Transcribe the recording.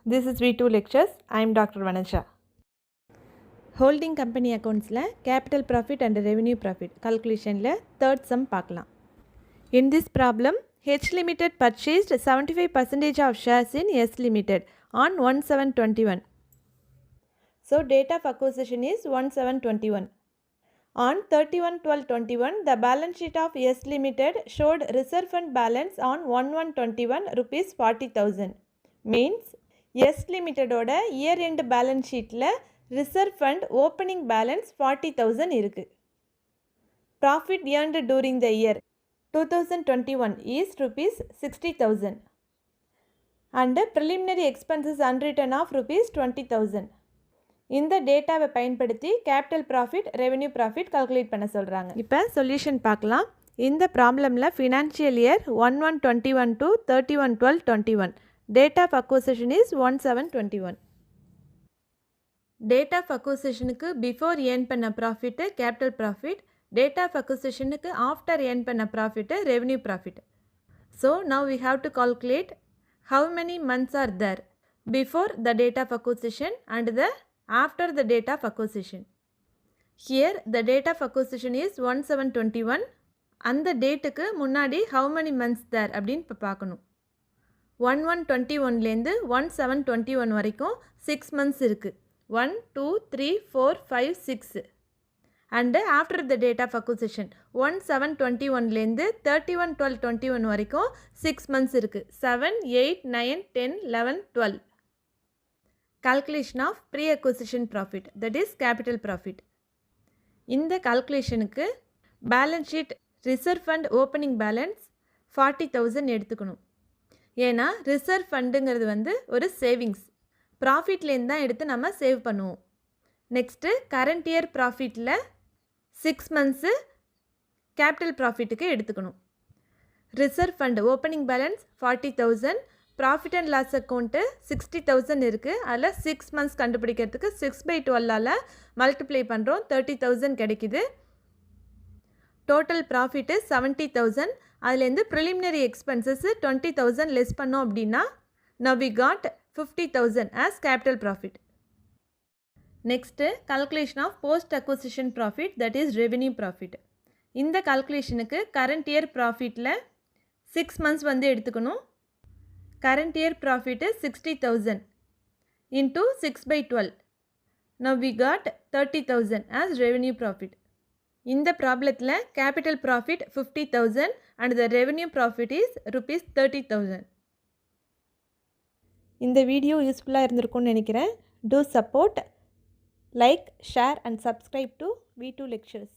This is V2 Lectures. I am Dr. Vanasha. Holding company accounts la capital profit and revenue profit calculation la third sum பார்க்கலாம். In this problem, H Limited purchased 75% of shares in S Limited on 1/7/21. So date of acquisition is 1/7/21. On 31/12/21, the balance sheet of S Limited showed reserve fund balance on 1/1/21 rupees 40,000. Means S Limited ஓட year end balance sheetல reserve fund opening balance 40,000 இருக்கு. Profit earned during the year 2021 is rupees 60,000 and preliminary expenses unwritten of rupees 20,000. இந்த டேட்டாவை பயன்படுத்தி capital profit revenue profit calculate பண்ண சொல்கிறாங்க. இப்போ solution பார்க்கலாம். இந்த ப்ராப்ளமில் financial year 1/1/21 to 31/12/21. Date of acquisition is 1/7/21. Date of அக்வசிஷனுக்கு பிஃபோர் ஏர்ன் பண்ண profit capital profit, date of அக்வசிஷனுக்கு ஆஃப்டர் ஏர்ன் பண்ண profit revenue profit. So now we have to calculate how many months are there before the date of acquisition and the after the date of acquisition. Here the date of acquisition is 1/7/21. அந்த டேட்டுக்கு முன்னாடி how many months there அப்படின்னு இப்போ பார்க்கணும். 1/1/21லேருந்து 1/7/21 வரைக்கும் 6 months இருக்குது. 1 2 3 4 5 6. And after the date of acquisition 1/7/21லேருந்து 31/12/21 வரைக்கும் 6 months இருக்குது. 7 8 9 10 11 12. Calculation of pre-acquisition profit, that is capital profit. இந்த கால்குலேஷனுக்கு balance sheet reserve fund opening balance 40,000 எடுத்துக்கணும். ஏன்னா ரிசர்வ் ஃபண்டுங்கிறது ஒரு சேவிங்ஸ், ப்ராஃபிட்லேருந்து தான் எடுத்து நம்ம சேவ் பண்ணுவோம். நெக்ஸ்ட்டு கரண்ட் இயர் ப்ராஃபிட்டில் 6 months கேபிட்டல் ப்ராஃபிட்டுக்கு எடுத்துக்கணும். Reserve fund opening balance 40,000, profit and loss account 60,000 இருக்குது. அதில் 6 months கண்டுபிடிக்கிறதுக்கு 6/12 மல்டிப்ளை பண்ணுறோம், 30,000 கிடைக்குது. Total profit 70,000. அதுலேருந்து ப்ரிலிமினரி எக்ஸ்பென்சஸ் 20,000 லெஸ் பண்ணோம் அப்படின்னா now we got 50,000 as capital profit. Next calculation of post acquisition profit, that is revenue profit. இந்த கால்குலேஷனுக்கு கரண்ட் இயர் ப்ராஃபிட்டில் 6 months எடுத்துக்கணும். Current year profit is 60,000 into 6/12. Now we got 30,000 as revenue profit. In the problem, capital profit 50,000 and the revenue profit is rupees 30,000. In the video useful இருந்திருக்கும்னு நினைக்கிறேன். Do support, like, share and subscribe to V2 Lectures.